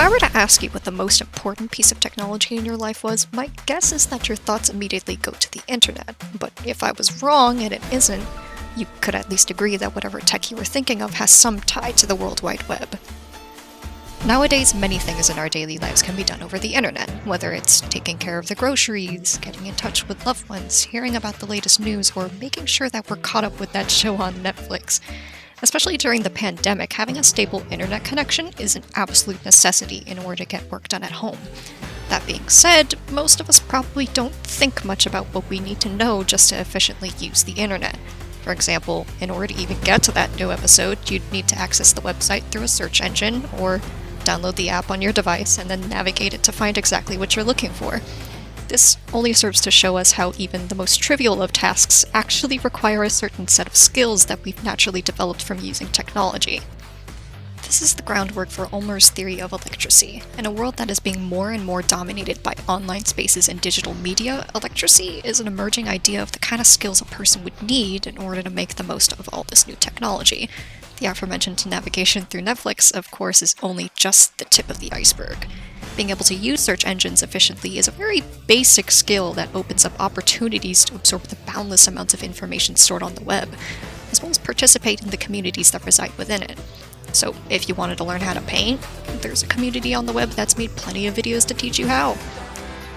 I were to ask you what the most important piece of technology in your life was, my guess is that your thoughts immediately go to the internet. But if I was wrong and it isn't, you could at least agree that whatever tech you were thinking of has some tie to the World Wide Web. Nowadays, many things in our daily lives can be done over the internet, whether it's taking care of the groceries, getting in touch with loved ones, hearing about the latest news, or making sure that we're caught up with that show on Netflix. Especially during the pandemic, having a stable internet connection is an absolute necessity in order to get work done at home. That being said, most of us probably don't think much about what we need to know just to efficiently use the internet. For example, in order to even get to that new episode, you'd need to access the website through a search engine, or download the app on your device and then navigate it to find exactly what you're looking for. This only serves to show us how even the most trivial of tasks actually require a certain set of skills that we've naturally developed from using technology. This is the groundwork for Ulmer's theory of electracy. In a world that is being more and more dominated by online spaces and digital media, electracy is an emerging idea of the kind of skills a person would need in order to make the most of all this new technology. The aforementioned navigation through Netflix, of course, is only just the tip of the iceberg. Being able to use search engines efficiently is a very basic skill that opens up opportunities to absorb the boundless amounts of information stored on the web, as well as participate in the communities that reside within it. So, if you wanted to learn how to paint, there's a community on the web that's made plenty of videos to teach you how.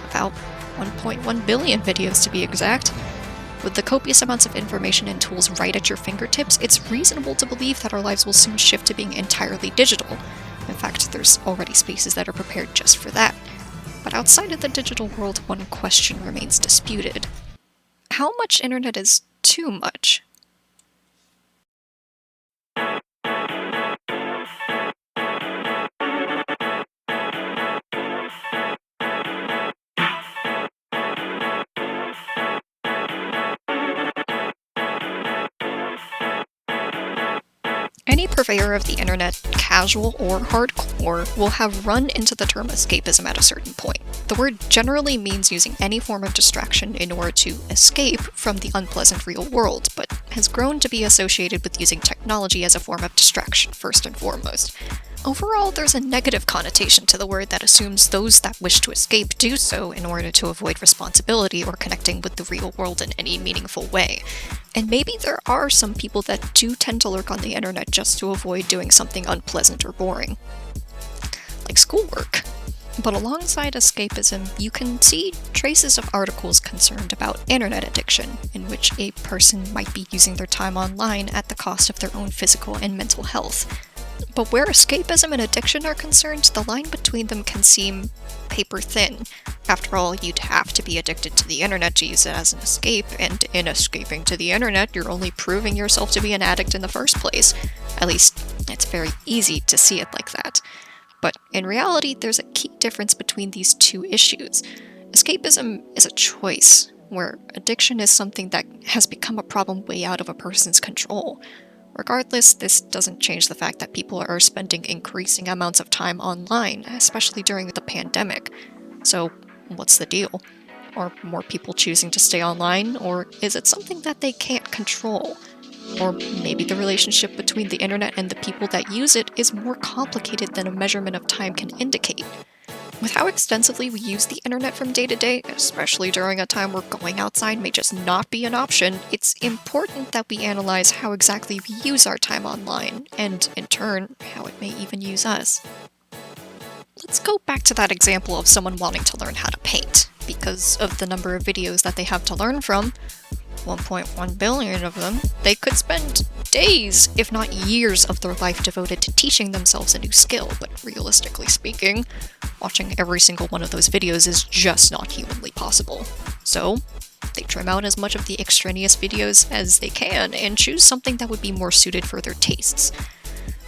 About 1.1 billion videos to be exact. With the copious amounts of information and tools right at your fingertips, it's reasonable to believe that our lives will soon shift to being entirely digital. In fact, there's already spaces that are prepared just for that. But outside of the digital world, one question remains disputed. How much internet is too much? Any purveyor of the internet, casual or hardcore, will have run into the term escapism at a certain point. The word generally means using any form of distraction in order to escape from the unpleasant real world, but has grown to be associated with using technology as a form of distraction, first and foremost. Overall, there's a negative connotation to the word that assumes those that wish to escape do so in order to avoid responsibility or connecting with the real world in any meaningful way. And maybe there are some people that do tend to lurk on the internet just to avoid doing something unpleasant or boring, like schoolwork. But alongside escapism, you can see traces of articles concerned about internet addiction, in which a person might be using their time online at the cost of their own physical and mental health. But where escapism and addiction are concerned, the line between them can seem paper thin. After all, you'd have to be addicted to the internet to use it as an escape, and in escaping to the internet, you're only proving yourself to be an addict in the first place. At least, it's very easy to see it like that. But in reality, there's a key difference between these two issues. Escapism is a choice, where addiction is something that has become a problem way out of a person's control. Regardless, this doesn't change the fact that people are spending increasing amounts of time online, especially during the pandemic. So, what's the deal? Are more people choosing to stay online, or is it something that they can't control? Or maybe the relationship between the internet and the people that use it is more complicated than a measurement of time can indicate. With how extensively we use the internet from day to day, especially during a time where going outside may just not be an option, it's important that we analyze how exactly we use our time online, and in turn, how it may even use us. Let's go back to that example of someone wanting to learn how to paint. Because of the number of videos that they have to learn from, 1.1 billion of them, they could spend days, if not years, of their life devoted to teaching themselves a new skill, but realistically speaking, watching every single one of those videos is just not humanly possible. So, they trim out as much of the extraneous videos as they can and choose something that would be more suited for their tastes.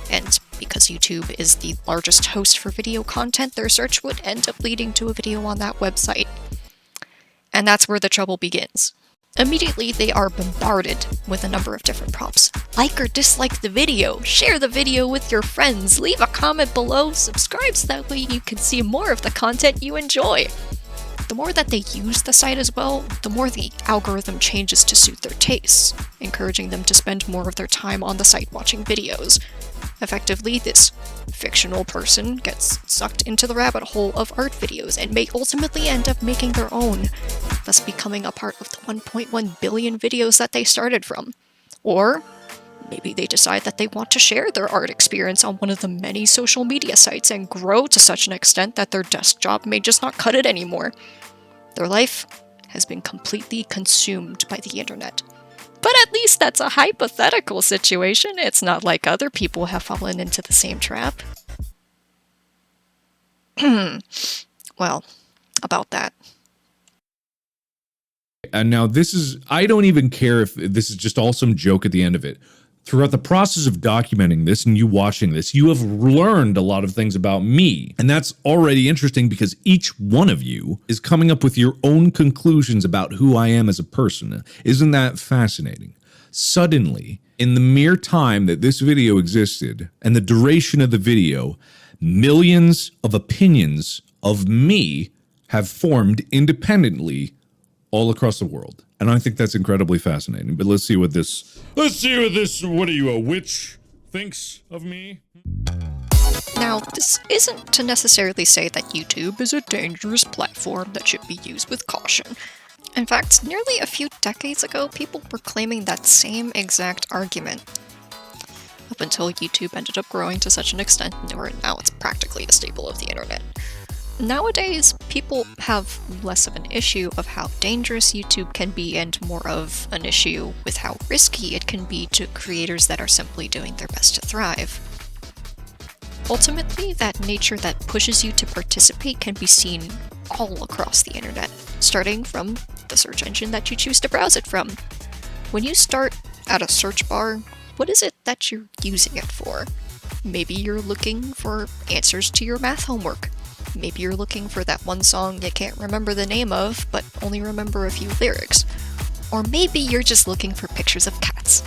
And because YouTube is the largest host for video content, their search would end up leading to a video on that website. And that's where the trouble begins. Immediately, they are bombarded with a number of different prompts. Like or dislike the video, share the video with your friends, leave a comment below, subscribe so that way you can see more of the content you enjoy. The more that they use the site as well, the more the algorithm changes to suit their tastes, encouraging them to spend more of their time on the site watching videos. Effectively, this fictional person gets sucked into the rabbit hole of art videos and may ultimately end up making their own, thus becoming a part of the 1.1 billion videos that they started from. Or maybe they decide that they want to share their art experience on one of the many social media sites and grow to such an extent that their desk job may just not cut it anymore. Their life has been completely consumed by the internet. But at least that's a hypothetical situation. It's not like other people have fallen into the same trap. Well, about that. And now I don't even care if this is just all some joke at the end of it. Throughout the process of documenting this and you watching this, you have learned a lot of things about me. And that's already interesting because each one of you is coming up with your own conclusions about who I am as a person. Isn't that fascinating? Suddenly, in the mere time that this video existed and the duration of the video, millions of opinions of me have formed independently all across the world. And I think that's incredibly fascinating. But let's see what what are you, a witch, thinks of me? Now, this isn't to necessarily say that YouTube is a dangerous platform that should be used with caution. In fact, nearly a few decades ago, people were claiming that same exact argument. Up until YouTube ended up growing to such an extent where now it's practically a staple of the internet. Nowadays, people have less of an issue of how dangerous YouTube can be and more of an issue with how risky it can be to creators that are simply doing their best to thrive. Ultimately, that nature that pushes you to participate can be seen all across the internet, starting from the search engine that you choose to browse it from. When you start at a search bar, what is it that you're using it for? Maybe you're looking for answers to your math homework. Maybe you're looking for that one song you can't remember the name of, but only remember a few lyrics. Or maybe you're just looking for pictures of cats.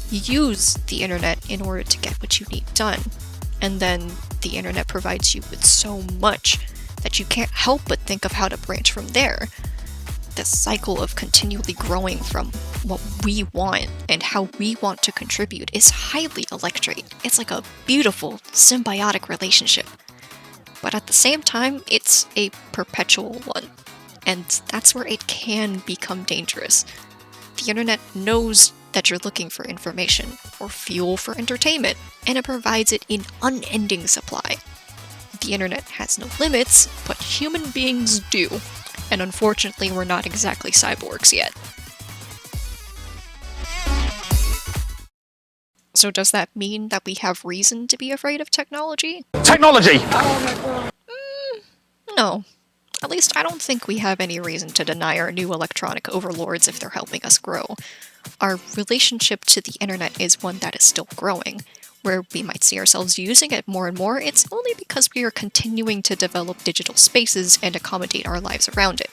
You use the internet in order to get what you need done, and then the internet provides you with so much that you can't help but think of how to branch from there. The cycle of continually growing from what we want and how we want to contribute is highly electric. It's like a beautiful, symbiotic relationship. But at the same time, it's a perpetual one, and that's where it can become dangerous. The internet knows that you're looking for information or fuel for entertainment, and it provides it in unending supply. The internet has no limits, but human beings do, and unfortunately we're not exactly cyborgs yet. So does that mean that we have reason to be afraid of technology? Technology! No. At least I don't think we have any reason to deny our new electronic overlords if they're helping us grow. Our relationship to the internet is one that is still growing. Where we might see ourselves using it more and more, it's only because we are continuing to develop digital spaces and accommodate our lives around it.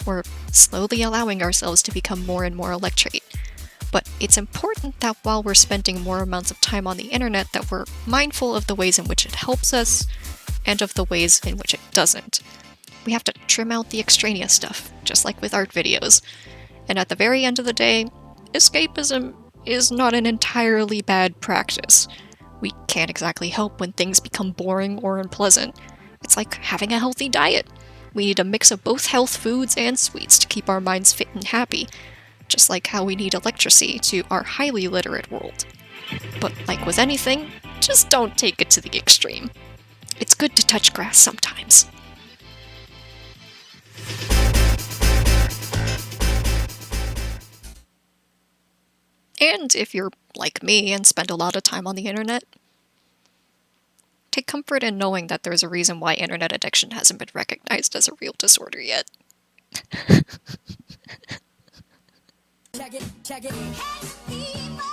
We're slowly allowing ourselves to become more and more electrate. But it's important that while we're spending more amounts of time on the internet, that we're mindful of the ways in which it helps us, and of the ways in which it doesn't. We have to trim out the extraneous stuff, just like with art videos. And at the very end of the day, escapism is not an entirely bad practice. We can't exactly help when things become boring or unpleasant. It's like having a healthy diet. We need a mix of both health foods and sweets to keep our minds fit and happy, just like how we need electracy to our highly literate world. But like with anything, just don't take it to the extreme. It's good to touch grass sometimes. And if you're like me and spend a lot of time on the internet, take comfort in knowing that there's a reason why internet addiction hasn't been recognized as a real disorder yet. Check it.